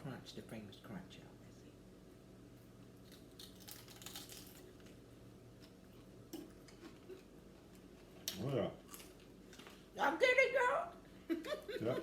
crunch, the famous crunch, y'all. Oh yeah. Y'all get it, y'all? Yep.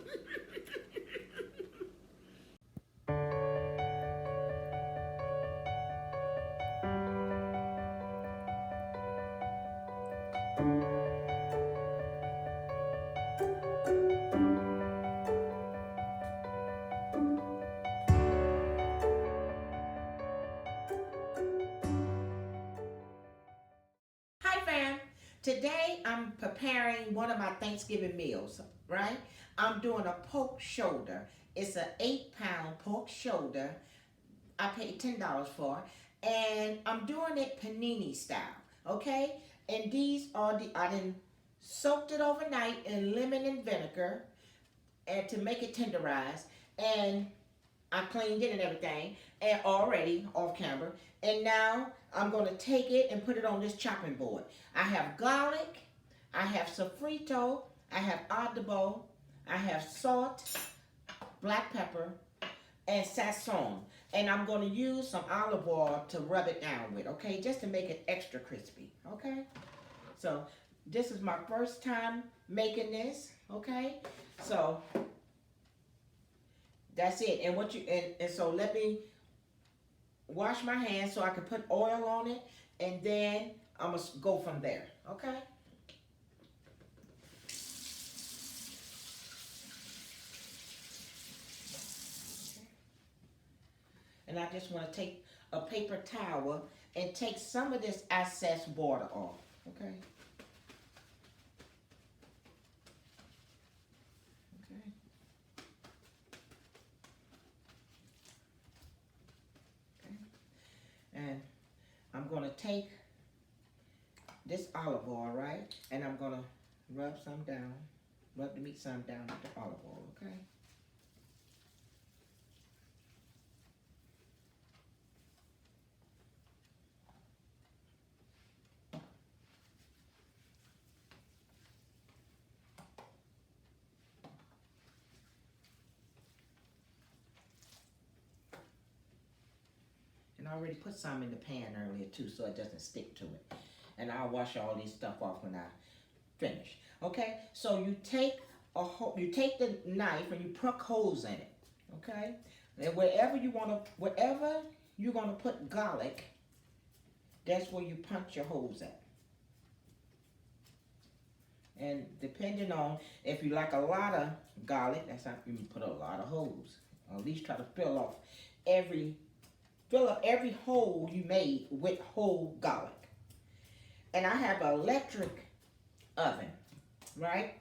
Hi, fam. Today I'm preparing one of my Thanksgiving meals, right? I'm doing a pork shoulder. It's an 8-pound pork shoulder. I paid $10 for, and I'm doing it panini style, okay? And these are I done soaked it overnight in lemon and vinegar, and to make it tenderize, and I cleaned it and everything, and already off camera. And now I'm gonna take it and put it on this chopping board. I have garlic, I have sofrito, I have adobo, I have salt, black pepper, and sazon. And I'm gonna use some olive oil to rub it down with, okay? Just to make it extra crispy, okay? So this is my first time making this, okay? So that's it. And what you and so let me wash my hands so I can put oil on it, and then I'm gonna go from there. Okay? And I just want to take a paper towel and take some of this excess water off. Okay? Okay. Okay. And I'm gonna take this olive oil, right? And I'm gonna rub the meat some down with the olive oil, okay? And I already put some in the pan earlier too, so it doesn't stick to it. And I'll wash all these stuff off when I finish. Okay, so you take the knife and you poke holes in it. Okay, and wherever you're gonna put garlic, that's where you punch your holes at. And depending on if you like a lot of garlic, that's how you put a lot of holes. Or at least try to every fill up every hole you made with whole garlic. And I have an electric oven, right?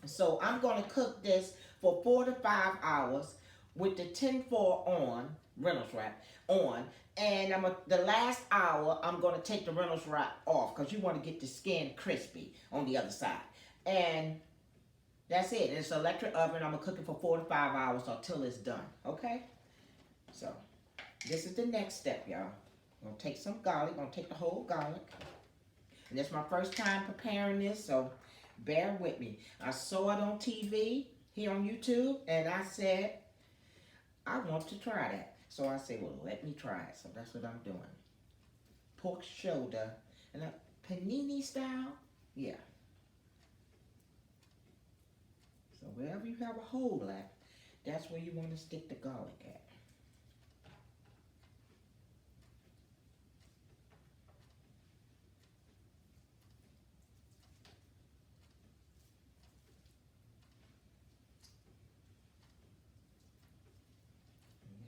So I'm gonna cook this for 4 to 5 hours with the tin-foil on, Reynolds wrap on, and the last hour I'm gonna take the Reynolds wrap off because you want to get the skin crispy on the other side. And that's it. It's an electric oven. I'm gonna cook it for 4 to 5 hours until it's done. Okay? So this is the next step, y'all. I'm gonna take some garlic. I'm gonna take the whole garlic. And it's my first time preparing this, so bear with me. I saw it on TV here on YouTube, and I said, I want to try that. So I said, well, let me try it. So that's what I'm doing. Pork shoulder. And a panini style? Yeah. So wherever you have a hole at, that's where you want to stick the garlic at.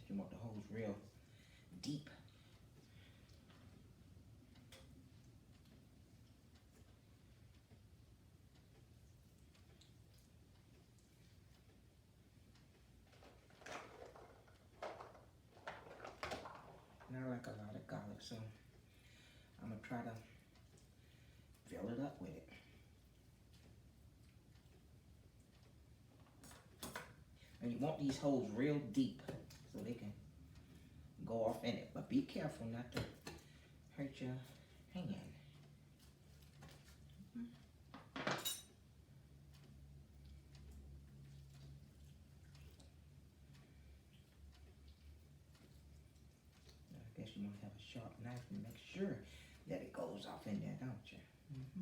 You want the holes real deep. And I like a lot of garlic, so I'm gonna try to fill it up with it. And you want these holes real deep so they can go off in it. But be careful not to hurt your hand. guess you want to have a sharp knife and make sure that it goes off in there, don't you? Mm-hmm.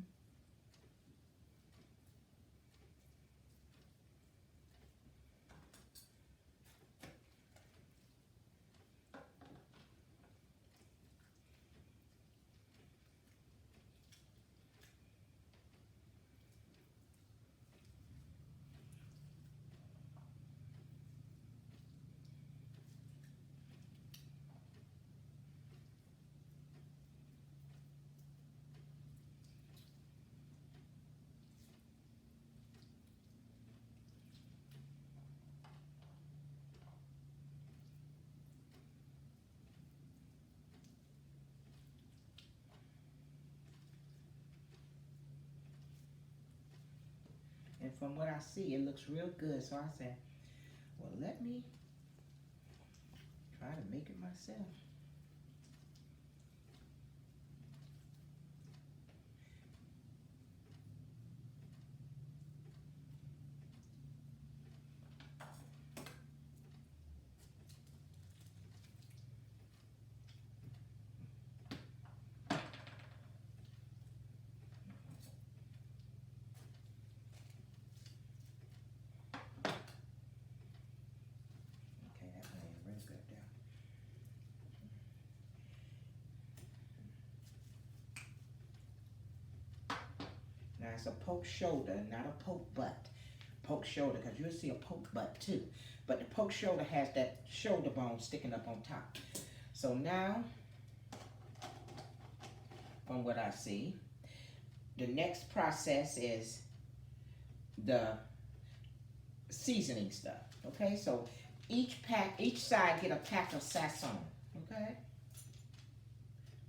And from what I see, it looks real good. So I said, well, let me try to make it myself. Okay, that made it real good there. Now it's a poke shoulder, not a poke butt. Poke shoulder, because you'll see a poke butt too. But the poke shoulder has that shoulder bone sticking up on top. So now, from what I see, the next process is the seasoning stuff. Okay, so each side get a pack of sazon. Okay,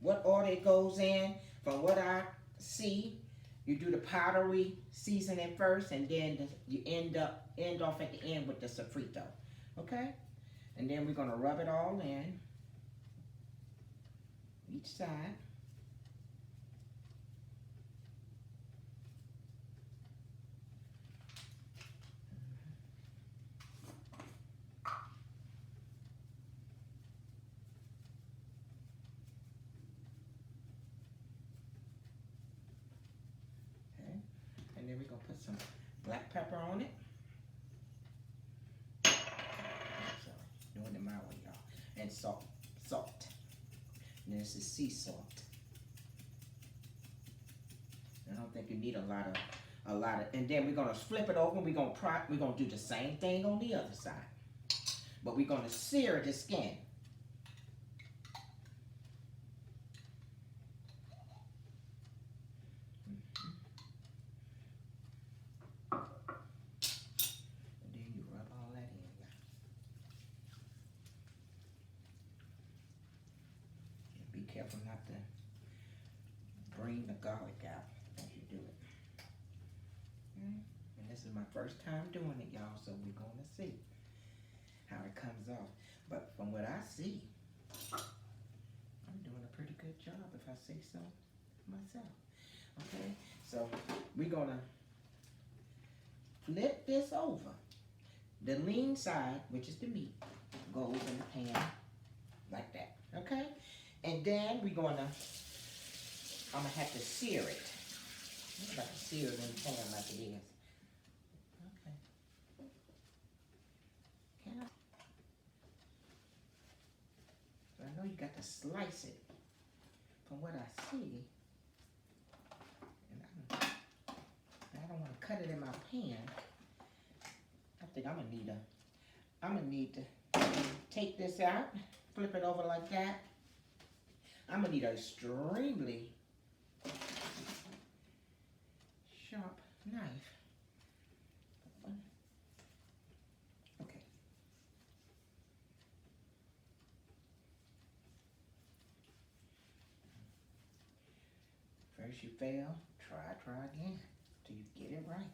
what order it goes in, from what I see, you do the powdery seasoning first, and then you end off at the end with the sofrito. Okay, and then we're gonna rub it all in each side. And then we're going to put some black pepper on it. So, doing it my way, y'all. And salt. And this is sea salt. I don't think you need a lot of, and then we're going to flip it over. We're going to do the same thing on the other side. But we're going to sear the skin. Careful not to bring the garlic out as you do it. And this is my first time doing it, y'all, so we're going to see how it comes off. But from what I see, I'm doing a pretty good job, if I say so myself. Okay, so we're going to flip this over. The lean side, which is the meat, goes in the pan like that, okay? And then I'm gonna have to sear it. I'm about to sear it in the pan like it is. Okay. Can I? So I know you got to slice it. From what I see, and I don't want to cut it in my pan. I think I'm gonna need to take this out, flip it over like that. I'm gonna need an extremely sharp knife. Okay. First you fail, try again till you get it right.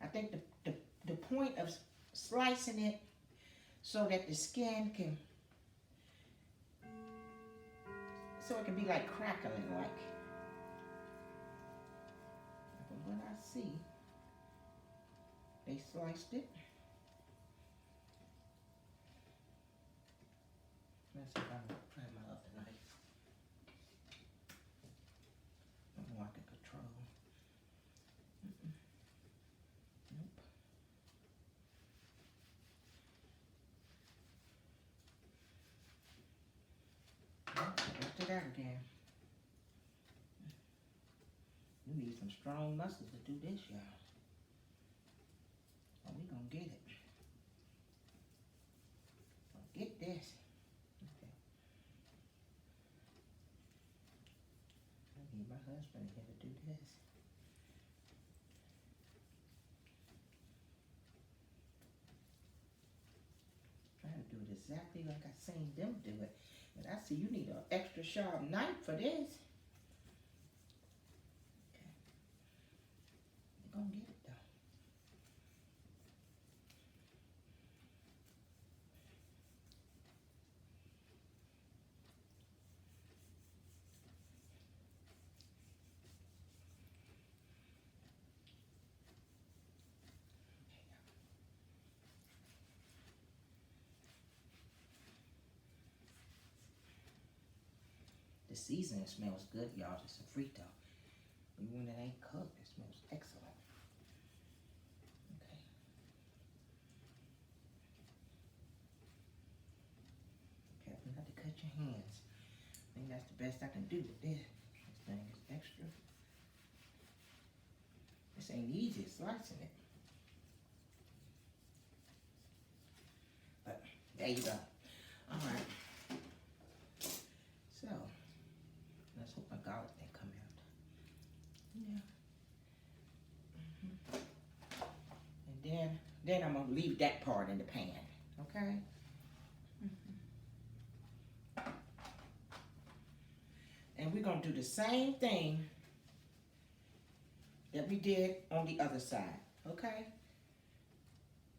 I think the point of slicing it so that the skin can, so it can be like crackling like. From what I see, they sliced it. Let's see if I can find my other knife. I know I can control. Nope. Back to that again. You need some strong muscles to do this, y'all. Oh, we gonna get it. Get this. Okay. I need my husband here to do this. Trying to do it exactly like I seen them do it. And I see you need an extra sharp knife for this. Okay. We're gonna get it though. The seasoning smells good, y'all. It's a frito. Even when it ain't cooked, it smells excellent. Okay. Careful not to cut your hands. I think that's the best I can do with this. This thing is extra. This ain't easy slicing it. But there you go. All right. So let's hope my garlic didn't come out. Yeah. And then I'm gonna leave that part in the pan. Okay. And we're gonna do the same thing that we did on the other side. Okay.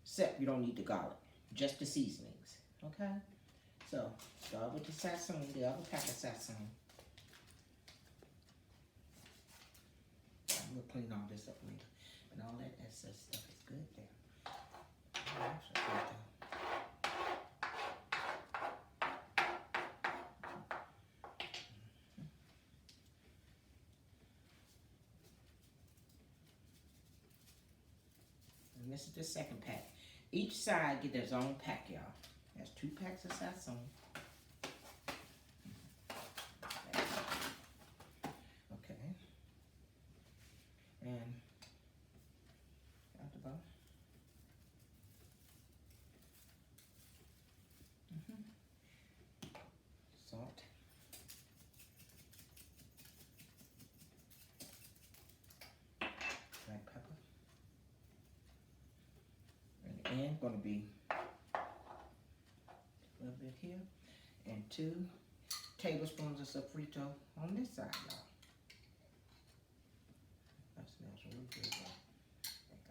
Except you don't need the garlic, just the seasonings. Okay. So start with the sassoon, the other pack of sassoon. We'll clean all this up later. But all that excess stuff is good there. And this is the second pack. Each side get its own pack, y'all. That's 2 packs of sassoon. Okay. And out the bowl. Salt. Black pepper. And the end gonna be a little bit here. And 2 tablespoons of sofrito on this side, y'all. That smells really good, y'all. There you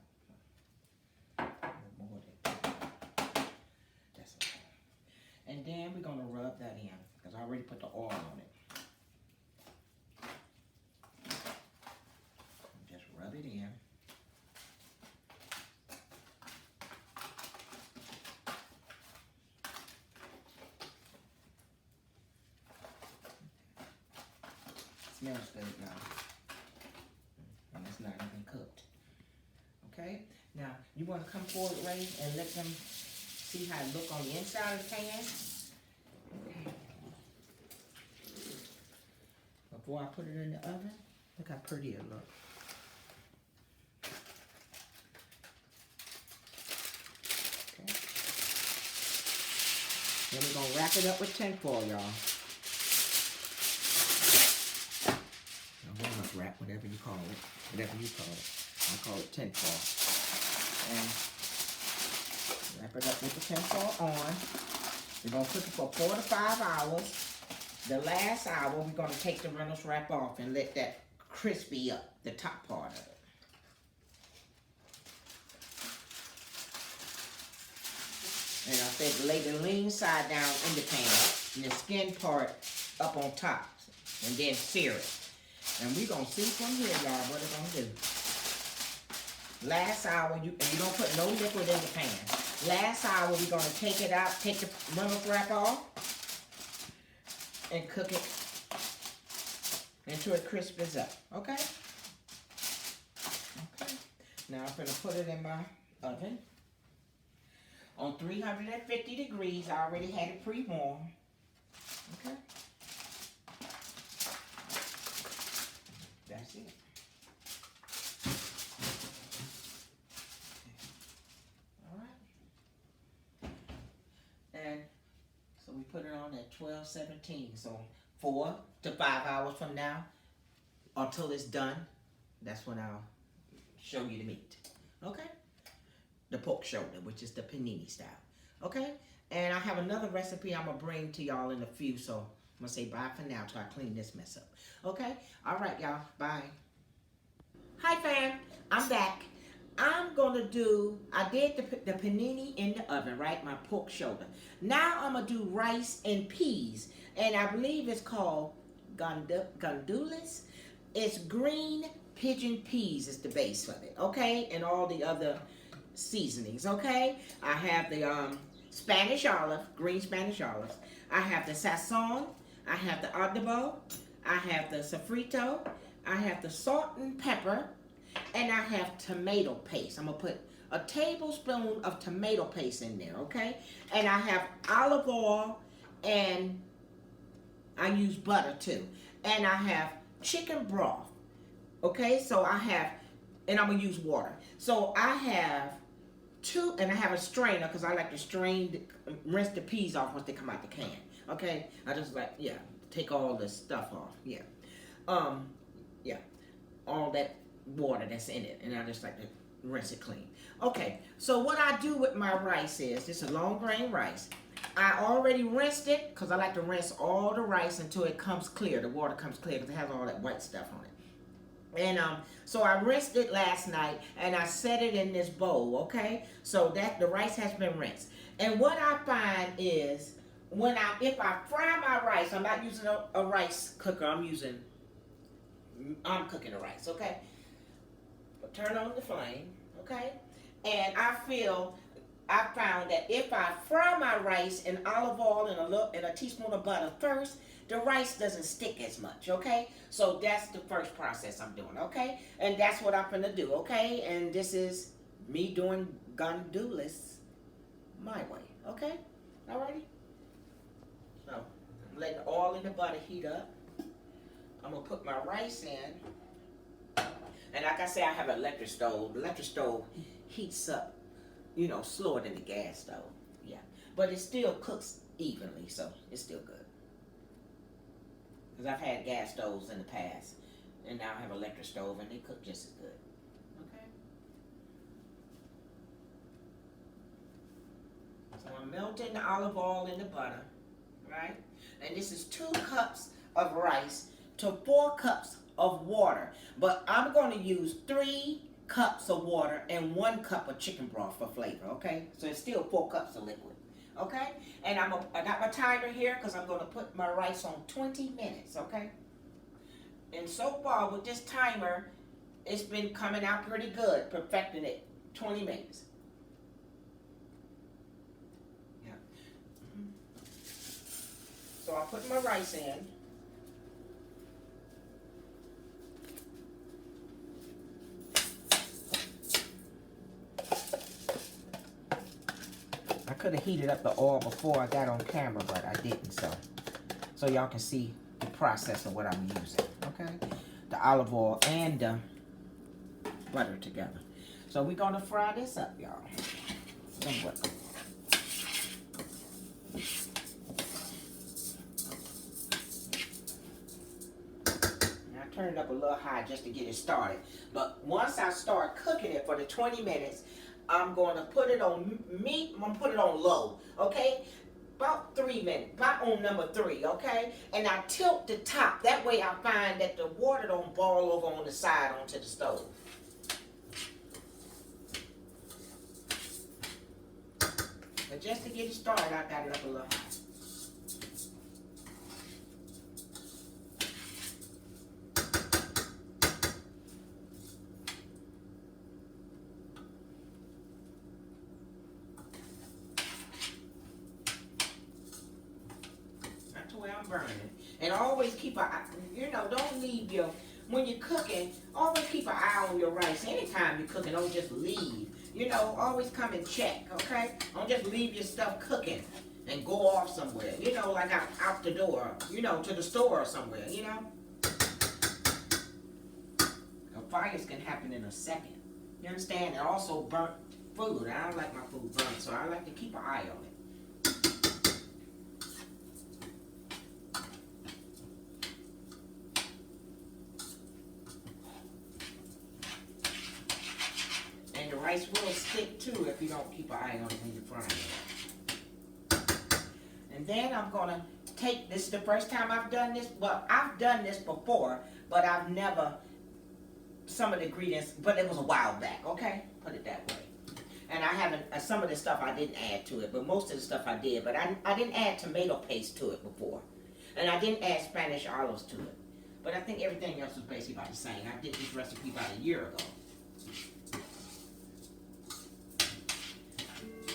go. A little more of that. That's okay. And then we're gonna rub that in, because I already put the oil on it. Just rub it in. Smells good, y'all. And it's not even cooked. Okay? Now, you want to come forward, Ray, and let them see how it look on the inside of the pan? Okay. Before I put it in the oven, look how pretty it looks. Okay. Then we're going to wrap it up with tinfoil, y'all. Wrap, whatever you call it. Whatever you call it. I call it tinfoil. And wrap it up with the tinfoil on. We're going to cook it for 4 to 5 hours. The last hour, we're going to take the Reynolds wrap off and let that crispy up, the top part of it. And I said lay the lean side down in the pan and the skin part up on top. And then sear it. And we're going to see from here, y'all, what it's going to do. Last hour, and you don't put no liquid in the pan. Last hour, we're going to take it out, take the Reynolds wrap off. and cook it until it crispens up. Okay? Okay. Now I'm gonna put it in my oven on 350 degrees. I already had it pre-warmed. Okay. That's it. All right. And so we put it on at 12:17. So 4 to 5 hours from now, until it's done, that's when I'll show you the meat. Okay? The pork shoulder, which is the panini style. Okay? And I have another recipe I'm going to bring to y'all in a few, so I'm going to say bye for now till I clean this mess up. Okay? All right, y'all. Bye. Hi, fam. I'm back. I'm going to do, I did the panini in the oven, right? My pork shoulder. Now I'm going to do rice and peas. And I believe it's called Gandules. It's green pigeon peas is the base of it, okay? And all the other seasonings, okay? I have the Spanish olive, green Spanish olives. I have the sazon. I have the adobo. I have the sofrito. I have the salt and pepper. And I have tomato paste. I'm going to put a tablespoon of tomato paste in there, okay? And I have olive oil, and I use butter too. And I have chicken broth, okay? So I have, and I'm going to use water. So I have two, and I have a strainer because I like to rinse the peas off once they come out the can, okay? I just like, yeah, take all the stuff off, yeah. Yeah, all that water that's in it, and I just like to rinse it clean. Okay, so what I do with my rice is, this is long grain rice. I already rinsed it because I like to rinse all the rice until it comes clear, the water comes clear because it has all that white stuff on it. And so I rinsed it last night and I set it in this bowl, okay? So that the rice has been rinsed. And what I find is if I fry my rice, I'm not using a rice cooker, I'm cooking the rice, okay? But turn on the flame, okay? And I found that if I fry my rice in olive oil and a teaspoon of butter first, the rice doesn't stick as much, okay? So that's the first process I'm doing, okay? And that's what I'm gonna do, okay? And this is me doing Gandules my way, okay? Alrighty? So I'm letting the oil and the butter heat up. I'm gonna put my rice in. And like I say, I have an electric stove. The electric stove heats up, you know, slower than the gas stove. Yeah. But it still cooks evenly, so it's still good. Because I've had gas stoves in the past, and now I have an electric stove, and they cook just as good. Okay? So I'm melting the olive oil in the butter, right? And this is 2 cups of rice to 4 cups of water. But I'm going to use 3 cups of water and 1 cup of chicken broth for flavor, okay? So it's still 4 cups of liquid, okay? And I got my timer here because I'm going to put my rice on 20 minutes, okay? And so far with this timer, it's been coming out pretty good, perfecting it, 20 minutes. Yeah. So I put my rice in. I could have heated up the oil before I got on camera, but I didn't, so y'all can see the process of what I'm using, okay? The olive oil and the butter together. So we're gonna fry this up, y'all. Somewhat. I turned it up a little high just to get it started. But once I start cooking it for the 20 minutes, I'm going to put it on I'm going to put it on low, okay? About 3 minutes, about on number 3, okay? And I tilt the top. That way I find that the water don't boil over on the side onto the stove. But just to get it started, I got it up a little high. Burning. And always keep a, you know, don't leave your, when you're cooking, always keep an eye on your rice. Anytime you're cooking, don't just leave. You know, always come and check, okay? Don't just leave your stuff cooking and go off somewhere. You know, like out the door, you know, to the store or somewhere, you know? Fires can happen in a second. You understand? And also burnt food. I don't like my food burnt, so I like to keep an eye on it. And the rice will stick too if you don't keep an eye on it when you're frying it. And then I'm gonna take, this is the first time I've done this. Well, I've done this before, but I've never, some of the ingredients, but it was a while back, okay? Put it that way. And I haven't, some of the stuff I didn't add to it, but most of the stuff I did. But I didn't add tomato paste to it before. And I didn't add Spanish olives to it. But I think everything else was basically about the same. I did this recipe about a year ago.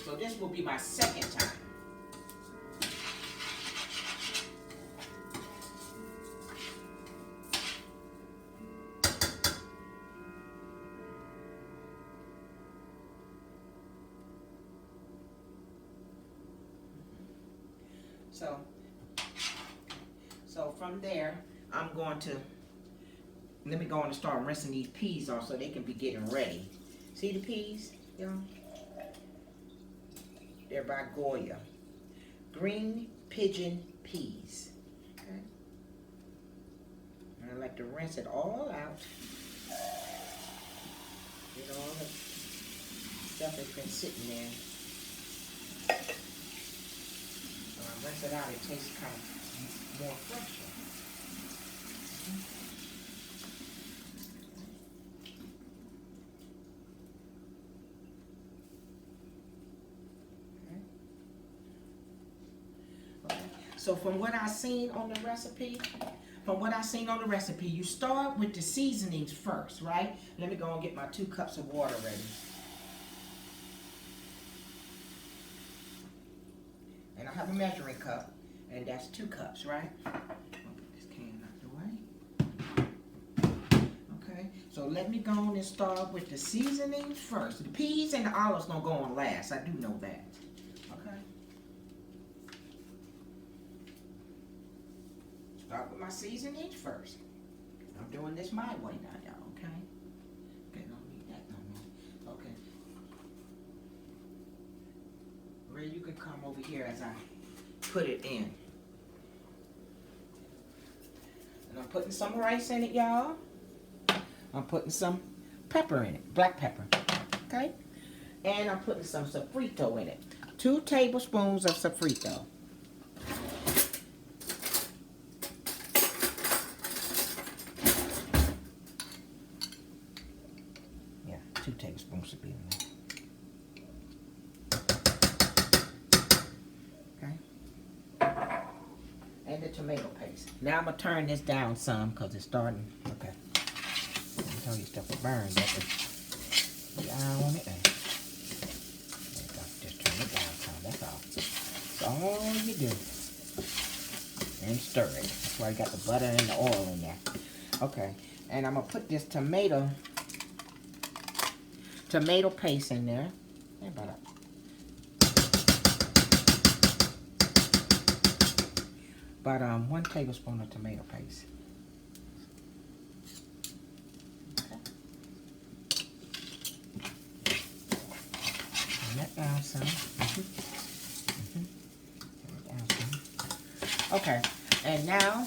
So this will be my second time. So from there, I'm going to, let me go on and start rinsing these peas off so they can be getting ready. See the peas, y'all? They're by Goya. Green pigeon peas. Okay. And I like to rinse it all out. Get all the stuff that's been sitting there. When I rinse it out, it tastes kind of more fresher. Okay. So from what I seen on the recipe, you start with the seasonings first, right? Let me go and get my 2 cups of water ready. And I have a measuring cup. And that's 2 cups, right? I'll put this can out the way. Okay, so let me go on and start with the seasonings first. The peas and the olives gonna go on last. I do know that. Okay. Start with my seasonings first. I'm doing this my way now, y'all. Okay. Okay, don't need that no more. Okay. Ray, you can come over here as I put it in. And I'm putting some rice in it, y'all. I'm putting some pepper in it, black pepper, okay? And I'm putting some sofrito in it. 2 tablespoons of sofrito. Yeah, 2 tablespoons should be in there. And the tomato paste. Now I'm going to turn this down some because it's starting. Okay. I told you stuff will burn. That's the eye on it. And there you go. Just turn it down some. That's all. That's all you do. And stir it. That's why you got the butter and the oil in there. Okay. And I'm going to put this tomato paste in there. Hey, about up. About 1 tablespoon of tomato paste. Okay. Turn that down some. Turn it down some. Okay, and now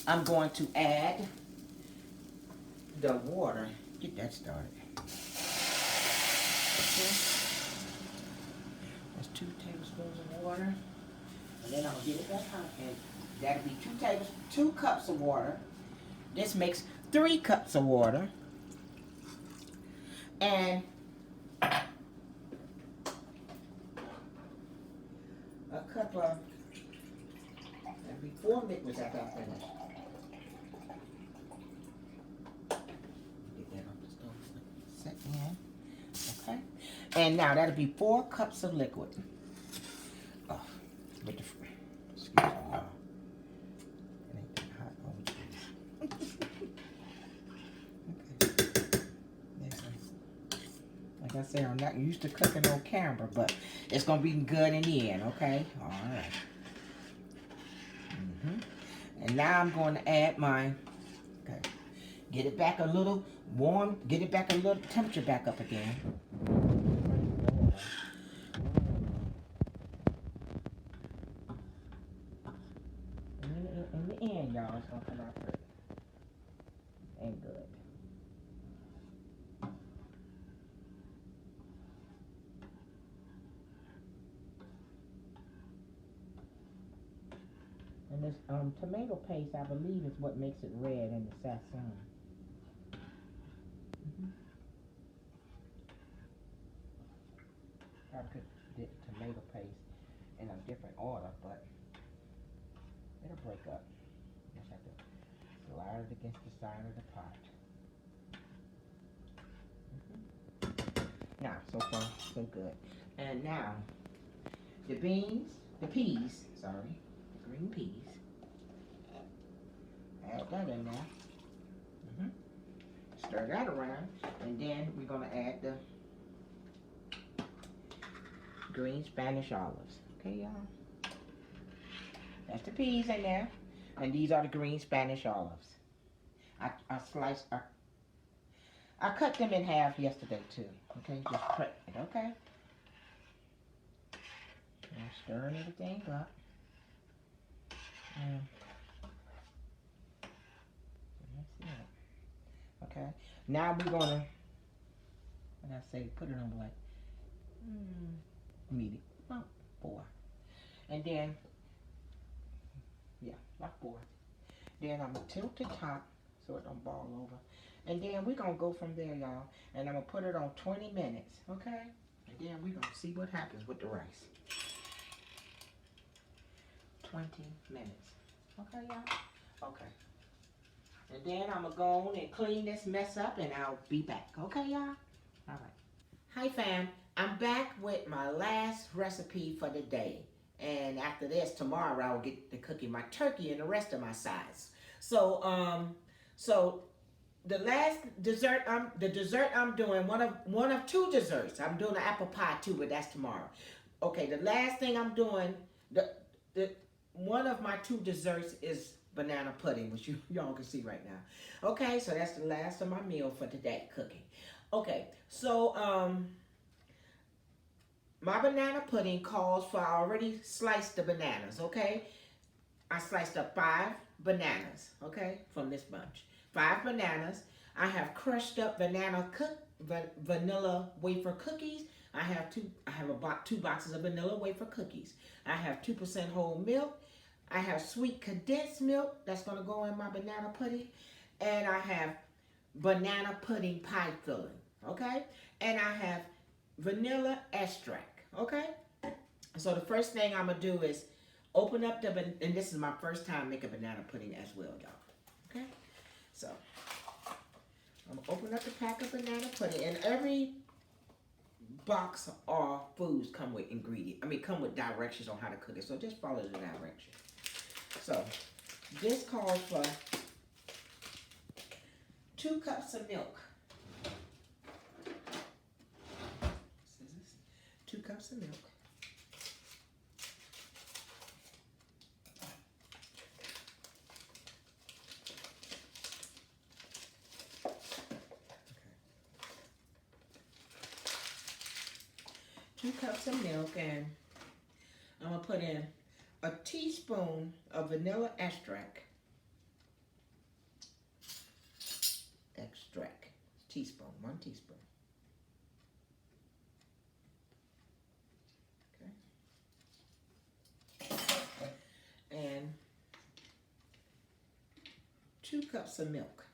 I'm going to add the water. Get that started. Okay. That's 2 tablespoons of water. And then I'll get it back hot. And that'll be 2 cups of water. This makes 3 cups of water. And a cup of, that'll be 4 liquids after I finish. Get that off the stove. Set in. Okay. And now that'll be 4 cups of liquid. Oh, with the, excuse me, y'all. It ain't the Like I said, I'm not used to cooking on camera, but it's gonna be good in the end, okay? All right. And now I'm going to add my, okay, get it back a little warm, get it back a little temperature back up again. In the end, y'all, it's gonna come out pretty. Ain't good. And this tomato paste, I believe, is what makes it red in the sassoon. I could get tomato paste in a different order, but it'll break up. Just have to slide it against the side of the pot. Now, so far, so good. And now, the peas, the green peas. Add that in there. Stir that around, and then we're gonna add the green Spanish olives. Okay, y'all? That's the peas in there, and these are the green Spanish olives. I cut them in half yesterday too. Okay, just cut it. Okay. And stirring everything up. That's it. Okay. Now we're gonna, when I say put it on like medium, about 4, and then about 4. Then I'm gonna tilt the top so it don't ball over, and then we're gonna go from there, y'all. And I'm gonna put it on 20 minutes, okay? And then we're gonna see what happens with the rice. 20 minutes. Okay, y'all? Okay. And then I'm gonna go on and clean this mess up, and I'll be back. Okay, y'all? All right. Hi, fam. I'm back with my last recipe for the day. And after this, tomorrow I will get to cooking my turkey and the rest of my sides. So, the last dessert, the dessert I'm doing, one of 2 desserts. I'm doing an apple pie too, but that's tomorrow. Okay, the last thing I'm doing, one of my 2 desserts is banana pudding, which y'all can see right now. Okay, so that's the last of my meal for today, cooking. Okay, so my banana pudding calls for, I already sliced the bananas, okay? I sliced up 5 bananas, okay, from this bunch. 5 bananas. I have crushed up vanilla wafer cookies. I have 2 boxes of vanilla wafer cookies. I have 2% whole milk. I have sweet condensed milk that's going to go in my banana pudding. And I have banana pudding pie filling, okay? And I have vanilla extract, okay? So the first thing I'm going to do is open up and this is my first time making banana pudding as well, y'all, okay? So I'm going to open up the pack of banana pudding, and every box or foods come with come with directions on how to cook it. So just follow the directions. So this calls for 2 cups of milk. 2 cups of milk. Okay. 2 cups of milk, and I'm gonna put in a teaspoon of vanilla extract. Teaspoon, 1 teaspoon. Okay. And 2 cups of milk.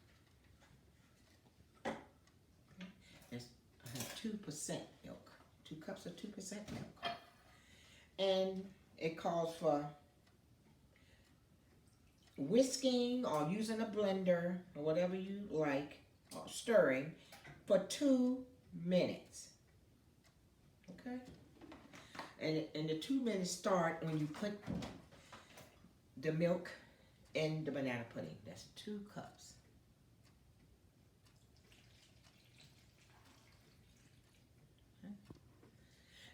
Okay. I have 2% milk. 2 cups of 2% milk. And it calls for whisking or using a blender or whatever you like, or stirring for 2 minutes. Okay? And the 2 minutes start when you put the milk in the banana pudding. That's 2 cups.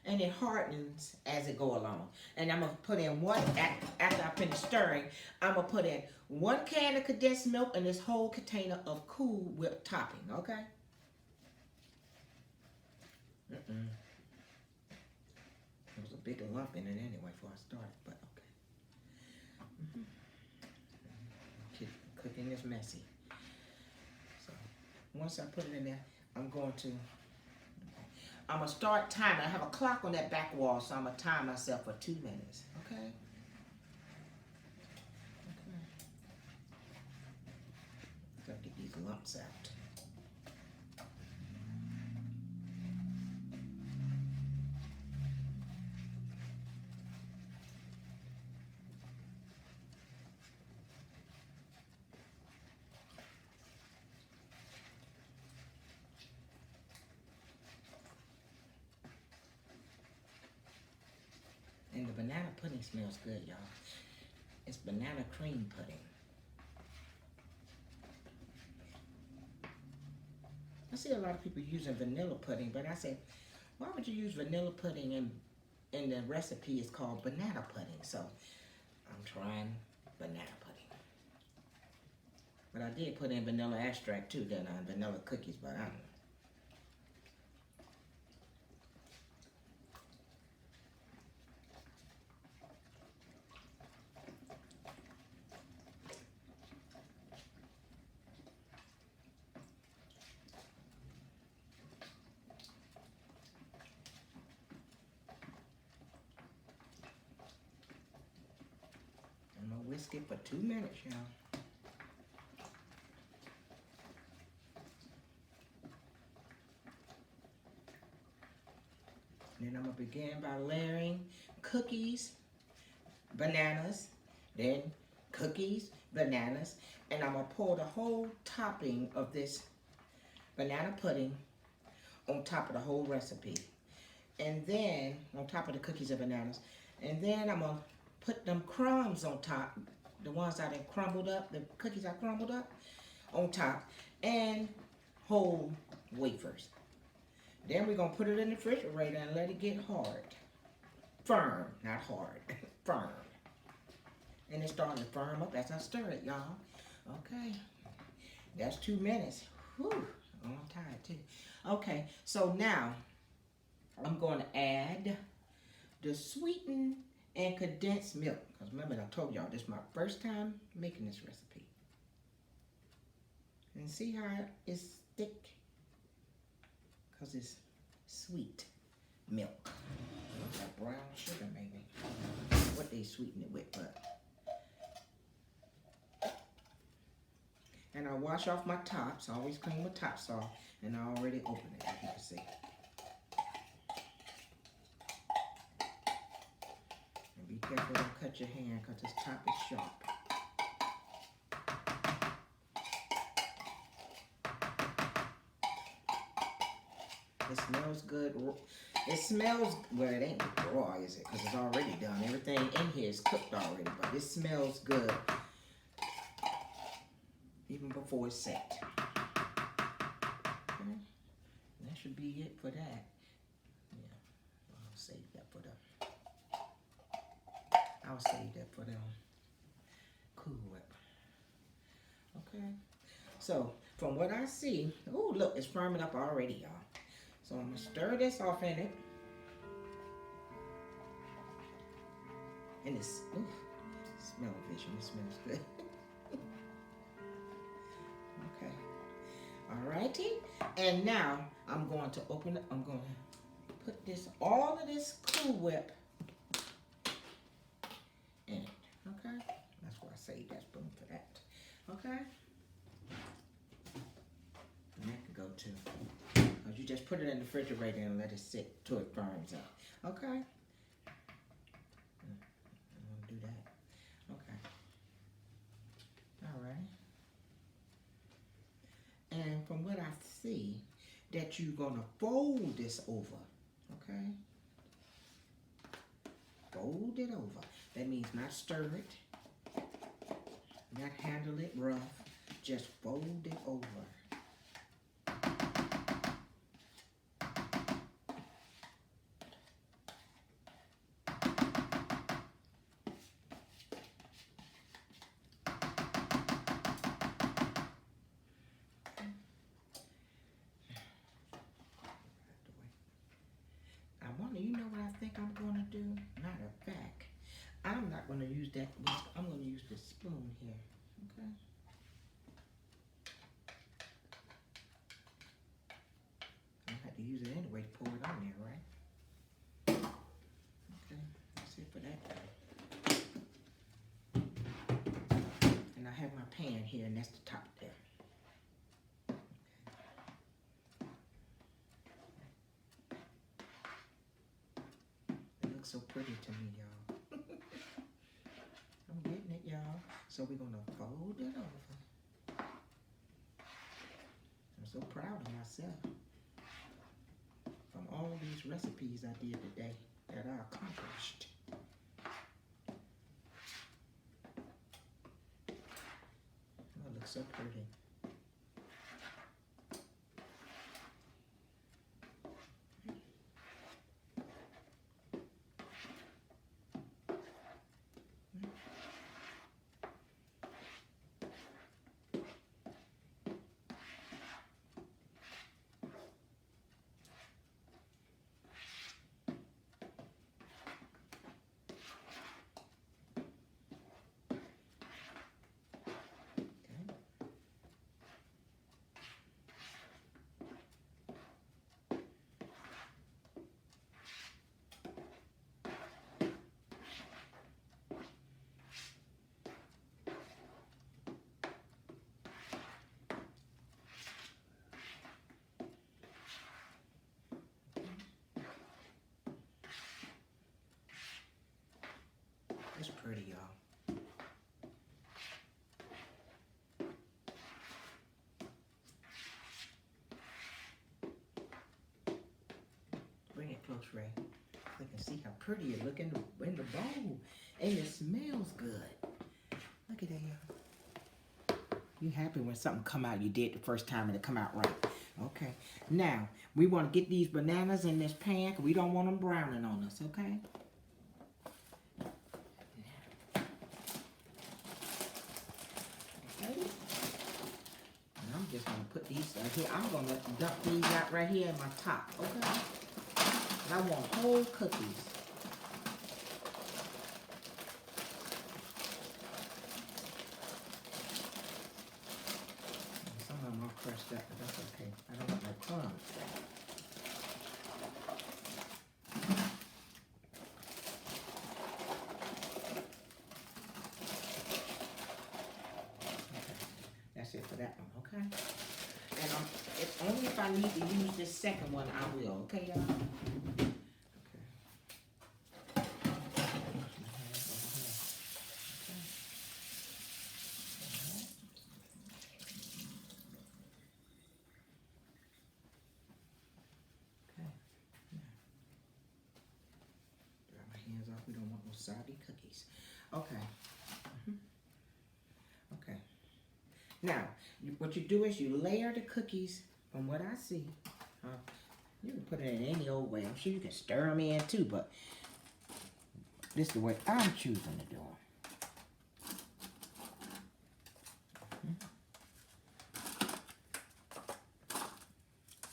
and it hardens as it go along. And I'm gonna put in after I finish stirring, I'm gonna put in 1 can of condensed milk and this whole container of Cool Whip topping, okay? There was a big lump in it anyway before I started, but okay. Cooking is messy. So once I put it in there, I'm gonna start timing. I have a clock on that back wall, so I'm gonna time myself for 2 minutes. Okay. Gotta get these lumps out. And the banana pudding smells good, y'all. It's banana cream pudding. I see a lot of people using vanilla pudding, but I say, why would you use vanilla pudding and the recipe is called banana pudding? So I'm trying banana pudding. But I did put in vanilla extract too, didn't I? Vanilla cookies, but I don't know. I'm gonna whisk it for 2 minutes, y'all. Then I'm gonna begin by layering cookies, bananas, then cookies, bananas, and I'm gonna pour the whole topping of this banana pudding on top of the whole recipe. And then, on top of the cookies and bananas, and then I'm gonna put them crumbs on top, the ones I done crumbled up, the cookies I crumbled up, on top, and whole wafers. Then we're gonna put it in the refrigerator and let it get hard. Firm, not hard, firm. And it's starting to firm up as I stir it, y'all. Okay, that's 2 minutes. Whew, I'm tired too. Okay, so now I'm going to add the sweetened and condensed milk. Because remember, I told y'all this is my first time making this recipe. And see how it's thick? Because it's sweet milk. Like brown sugar, maybe. What they sweeten it with, but. And I wash off my tops. I always clean my tops off. And I already opened it, as you can see. And be careful, don't cut your hand, because this top is sharp. It smells good. It smells, well, it ain't raw, is it? Because it's already done. Everything in here is cooked already, but it smells good even before it's set. Okay. That should be it for that. Yeah, I'll save that for them Cool Whip. Okay. So, from what I see, oh, look, it's firming up already, y'all. So I'm gonna stir this off in it. And it's, ooh, smell-o-vision, it smells good. Okay. Alrighty. And now I'm going to open it, I'm going to put all of this Cool Whip in it. Okay? That's why I saved that spoon for that. Okay? And that could go too. You just put it in the refrigerator and let it sit till it firms up. Okay? I'm gonna do that. Okay. Alright. And from what I see, that you're gonna fold this over. Okay? Fold it over. That means not stir it, not handle it rough. Just fold it over. think I'm gonna do, matter of fact, I'm not gonna use that whisk. I'm gonna use the spoon here, okay? I have to use it anyway to pour it on there, right? Okay, that's it for that. And I have my pan here, and that's the top there. It looks so pretty to me, y'all. I'm getting it, y'all. So we're gonna fold it over. I'm so proud of myself from all these recipes I did today that I accomplished. Oh, it looks so pretty. It's pretty, y'all. Bring it close, Ray. You can see how pretty it look in the bowl. And it smells good. Look at that, y'all. You happy when something come out you did the first time and it come out right. Okay. Now, we want to get these bananas in this pan because we don't want them browning on us, okay? I'm just going to put these here. I'm going to dump these out right here in my top, okay? And I want whole cookies. Some of them are crushed up, but that's okay. I don't want no crumbs. That's it for that one, okay? And if only if I need to use this second one, I will, okay, y'all? We don't want no soggy cookies. Okay. Okay. Now, what you do is you layer the cookies from what I see. You can put it in any old way. I'm sure you can stir them in too, but this is the way I'm choosing to do them.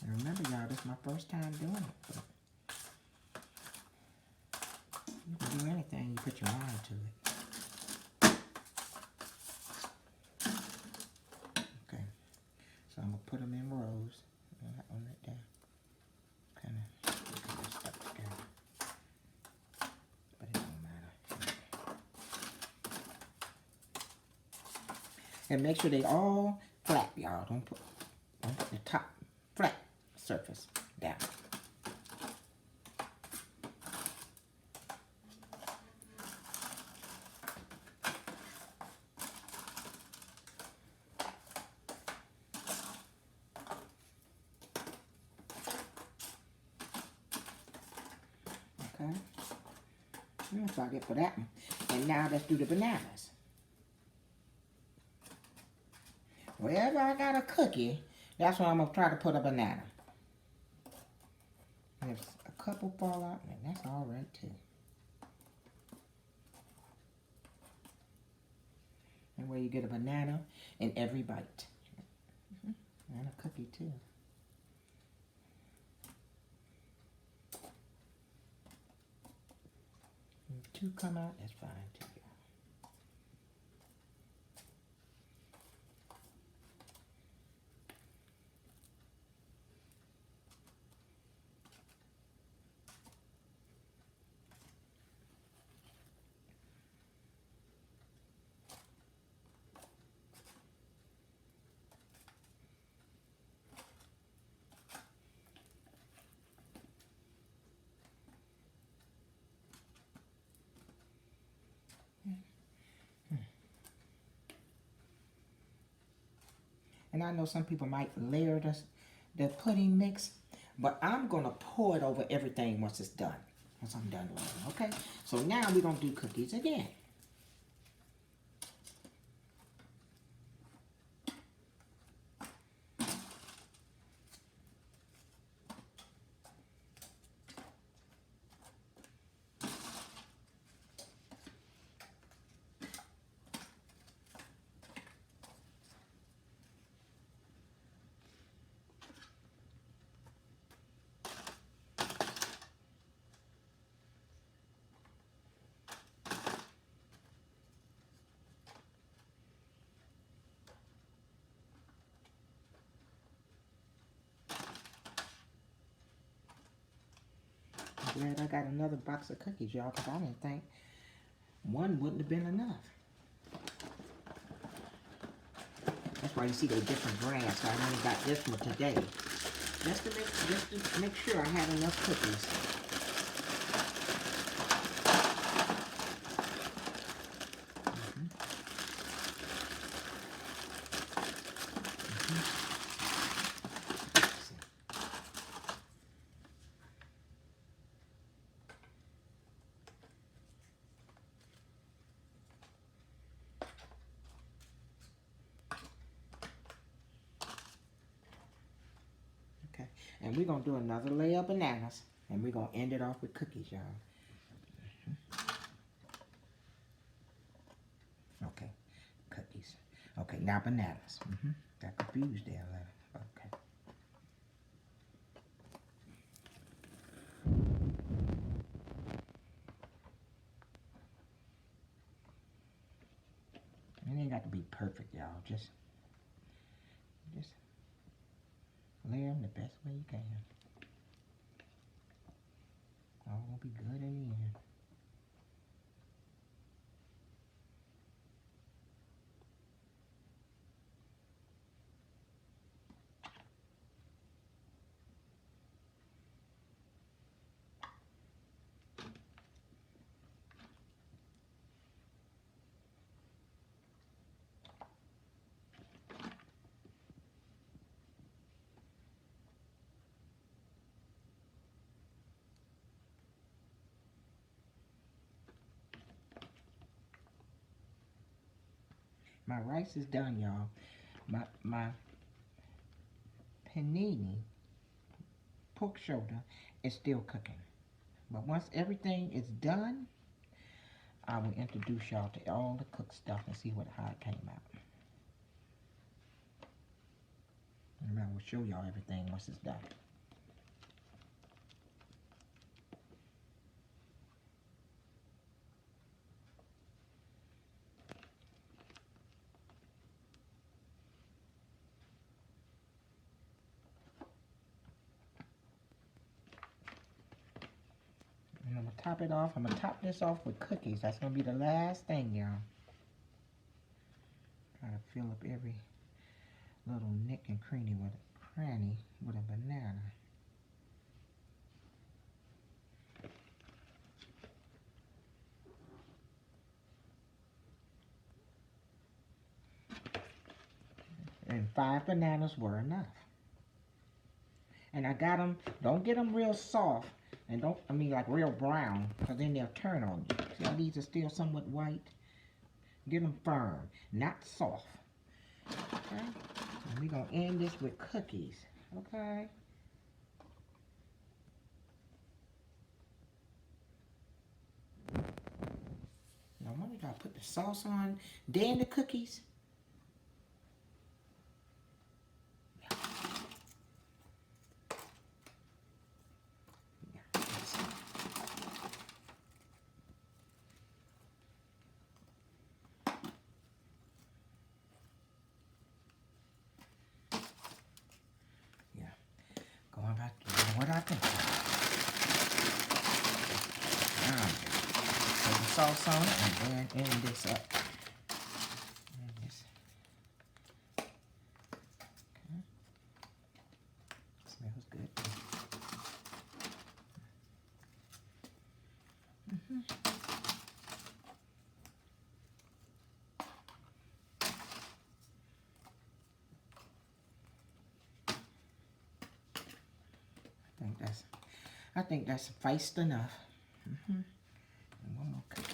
And remember, y'all, this is my first time doing it. But you can do anything, you put your mind to it. Okay, so I'm going to put them in rows. That one right there. Kind of stuck together. But it don't matter. And make sure they all flat, y'all. Don't put the top flat surface down. Okay, that's all I get for that one. And now let's do the bananas. Wherever I got a cookie, that's where I'm going to try to put a banana. And if a couple fall out, then that's all right too. And where you get a banana in every bite. And a cookie too. two come out, that's fine too. And I know some people might layer the pudding mix, but I'm gonna pour it over everything once it's done. Once I'm done with it, okay? So now we're gonna do cookies again. I'm glad I got another box of cookies, y'all, because I didn't think one wouldn't have been enough. That's why you see the different brands. So I only got this one today. Just to make sure I had enough cookies. Okay, and we're going to do another layer of bananas, and we're going to end it off with cookies, y'all. Okay, cookies. Okay, now bananas. Got confused there a little. Okay. It ain't got to be perfect, y'all. Just layer them the best way you can. All will be good in the end. My rice is done, y'all. My panini pork shoulder is still cooking. But once everything is done, I will introduce y'all to all the cooked stuff and see how it came out. And I will show y'all everything once it's done. And I'm going to top it off. I'm going to top this off with cookies. That's going to be the last thing, y'all. Try to fill up every little nick and cranny with a banana. And 5 bananas were enough. And I got them, don't get them real soft, and like real brown, because then they'll turn on you. See how these are still somewhat white? Get them firm, not soft. Okay? And we're going to end this with cookies. Okay? Now, when we got to put the sauce on, then the cookies. sauce on it and then end this up. And this. Okay. Smells good. I think that's spiced enough. And one more cookie.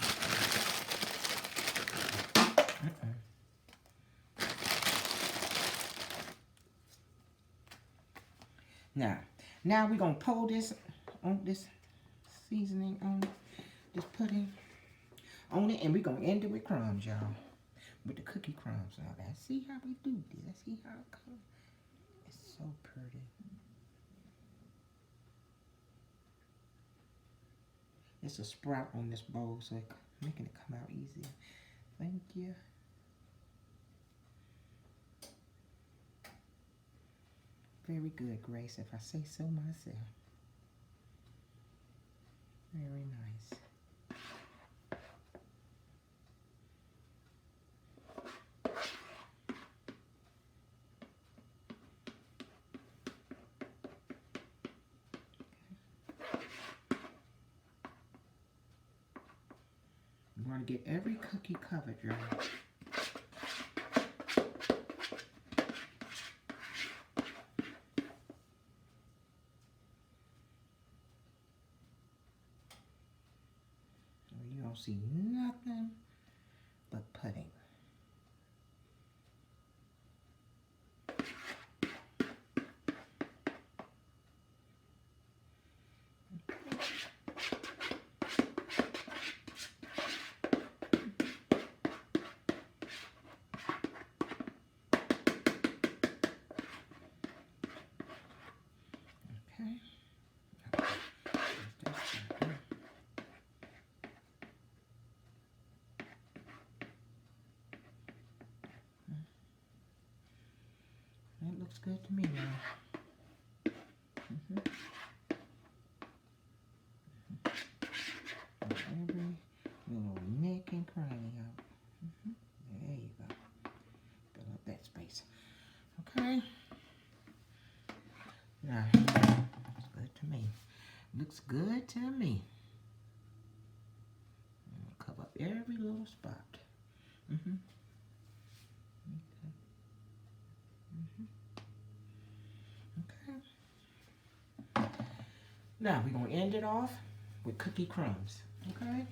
Now we're gonna pour this on this seasoning on this pudding on it, and we're gonna end it with crumbs, y'all. With the cookie crumbs. Now let's see how we do this. Let's see how it comes. It's so pretty. It's a sprout on this bowl, so it's making it come out easier. Thank you. Very good, Grace, if I say so myself. Very nice. You want to get every cookie covered, y'all. You don't see nothing but pudding. That looks good to me now. Every little nick and cranny out. There you go. Fill up that space. Okay. Now, looks good to me. Looks good to me. Cover up every little spot. Okay. Now we're gonna end it off with cookie crumbs. Okay.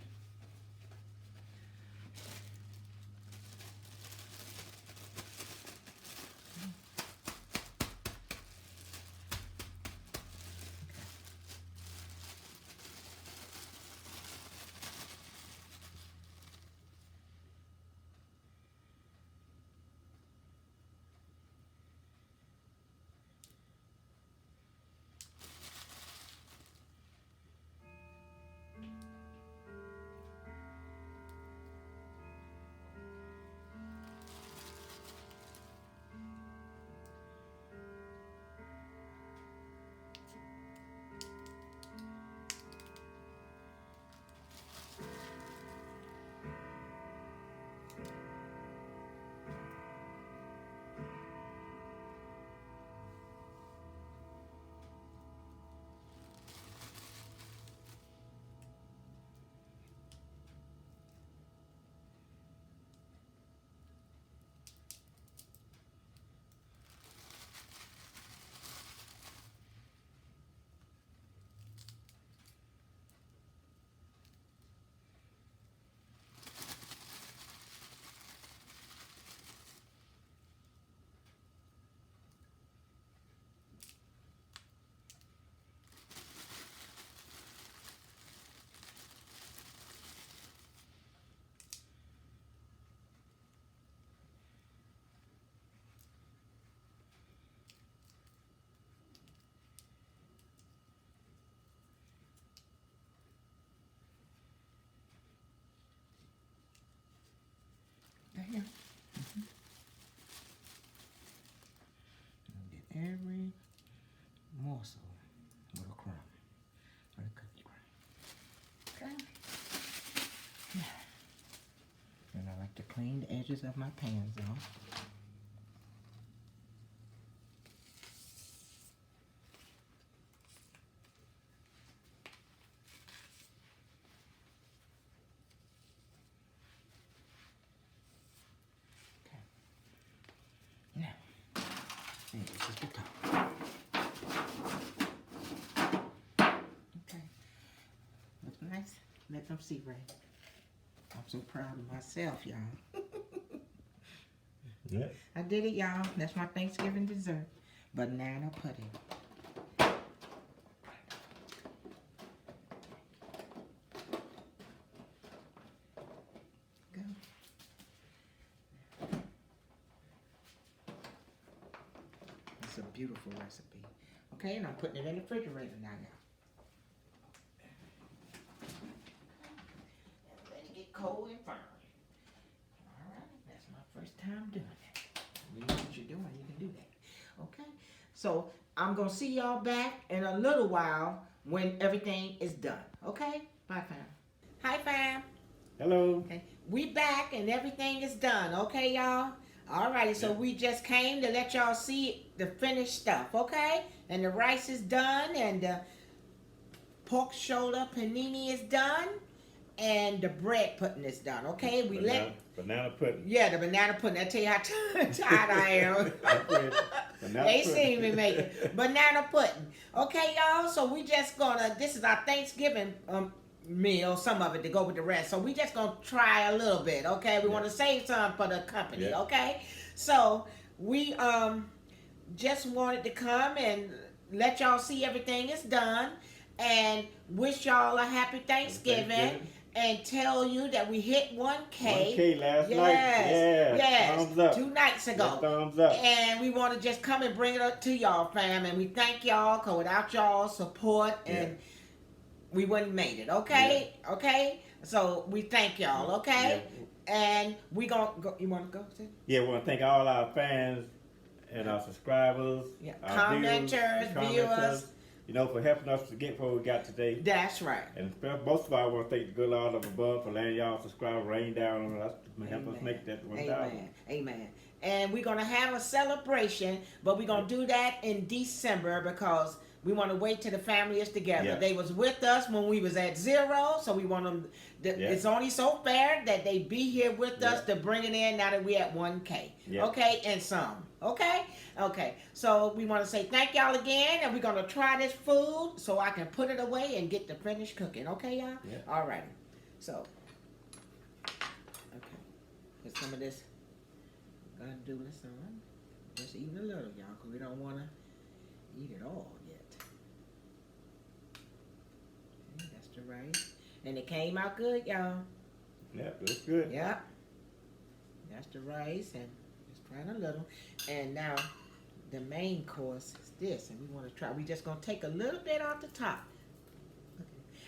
clean the edges of my pans off. Okay. Now, this is the top. Okay. Looks nice. Let them see, Ray. I'm so proud of myself, y'all. Yeah. I did it, y'all. That's my Thanksgiving dessert. Banana pudding. Go. It's a beautiful recipe. Okay, and I'm putting it in the refrigerator now, y'all. Let it get cold and firm. All right, that's my first time doing that. You know what you're doing, you can do that. Okay, so I'm gonna see y'all back in a little while when everything is done. Okay, bye, fam. Hi, fam. Hello. Okay, we back and everything is done. Okay, y'all. All righty, so we just came to let y'all see the finished stuff. Okay, and the rice is done, and the pork shoulder panini is done. And the bread pudding is done, okay? We banana pudding. Yeah, the banana pudding. I tell you how tired I am. They see me make it. Banana pudding. Okay, y'all, so we just gonna, this is our Thanksgiving meal, some of it to go with the rest. So we just gonna try a little bit, okay? We wanna save some for the company, okay? So we just wanted to come and let y'all see everything is done and wish y'all a happy Thanksgiving. And tell you that we hit 1K. 1K last night. Yes. Thumbs up. 2 nights ago. Yes, thumbs up. And we want to just come and bring it up to y'all, fam. And we thank y'all, because without y'all support, and we wouldn't made it. Okay? Yeah. Okay? So we thank y'all, okay? Yeah. And we gonna go. You want to go, Sid? Yeah, we want to thank all our fans and our subscribers, our commenters, viewers. You know, for helping us to get where we got today. That's right. And most of all, I want to thank the good Lord up above for letting y'all subscribe, rain down on us, to help us make that 1,000. Amen. Amen. And we're going to have a celebration, but we're going to do that in December because we want to wait till the family is together. Yeah. They was with us when we was at 0, so we want them, it's only so fair that they be here with us to bring it in now that we at 1K. Yeah. Okay, and some. Okay? Okay, so we want to say thank y'all again, and we're going to try this food so I can put it away and get to finish cooking. Okay, y'all? Yeah. All right. So, okay. Put some of this Gandules on. Just even a little, y'all, because we don't want to eat it all yet. Okay, that's the rice. And it came out good, y'all. Yeah, it's good. Yep. That's the rice, and just trying a little. And now the main course is this, and we want to try. We just gonna take a little bit off the top,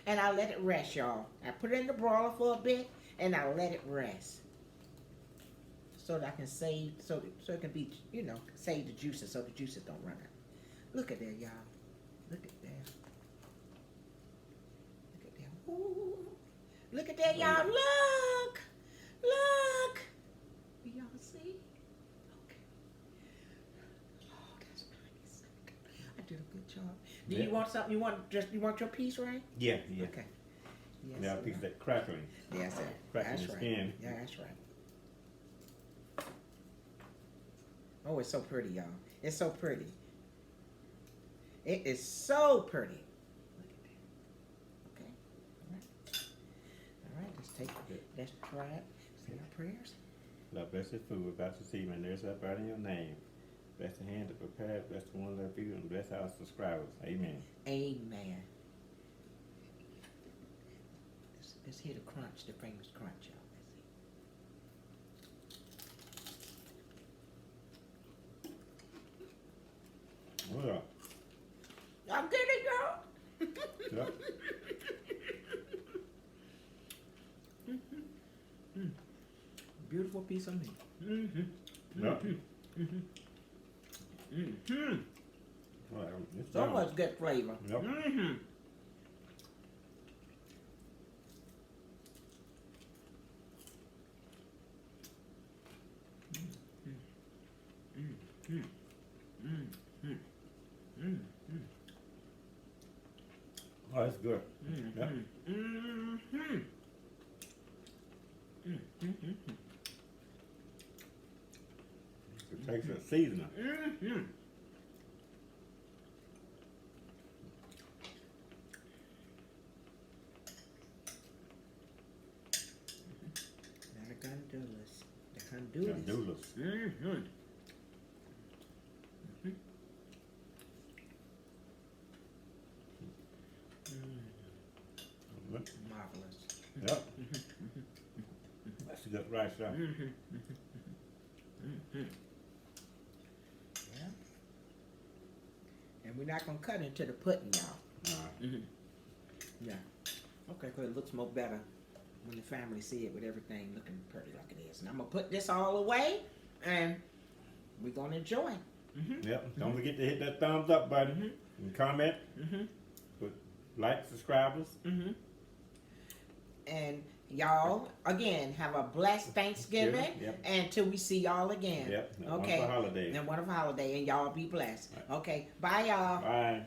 and I'll let it rest, y'all. I put it in the broiler for a bit, and I'll let it rest, so that I can save, so it can be, you know, save the juices, so the juices don't run out. Look at that, y'all. Look at that. Look at that. Ooh. Look at that, y'all. Look. Look. Do y'all see? Did a good job. Do you want something? You want your piece, right? Yeah, yeah. Okay. Yes, yeah, a piece of that crackling. Yes, sir. Crackling the skin. Yeah, that's right. Oh, it's so pretty, y'all. It's so pretty. It is so pretty. Look at that. Okay. All right. All right. Let's take it. Let's try it. Say our prayers. Lord, bless this food without your seed, and there's that right in your name. Bless the hand that prepared, bless the one that feed, and bless our subscribers. Amen. Amen. Let's hear the crunch, the famous crunch, y'all. Let's see. Yeah. I'm getting y'all. Yep. Beautiful piece of meat. Mm-hmm. Yep. Mm-hmm. Mm-hmm. Well, So much good flavor. Yep. Mm-hmm. it's good. Mm-hmm. Yep. Mm-hmm. Mm-hmm. It takes a seasoning. Mm-hmm. Now the Gandules. The Gandules. Gandules. Mm-hmm. Marvelous. Yep. That's a good rice, right? Yeah. And we're not gonna cut into the pudding, y'all. Yeah. Okay, because it looks more better when the family see it with everything looking pretty like it is. And I'm gonna put this all away, and we're gonna enjoy. Yep. Don't forget to hit that thumbs up button and comment. Put like, subscribers. And y'all, again, have a blessed Thanksgiving. Yep. And till we see y'all again. Yep. Okay. Wonderful holiday. And wonderful holiday, and y'all be blessed. Okay. Bye, y'all. Bye.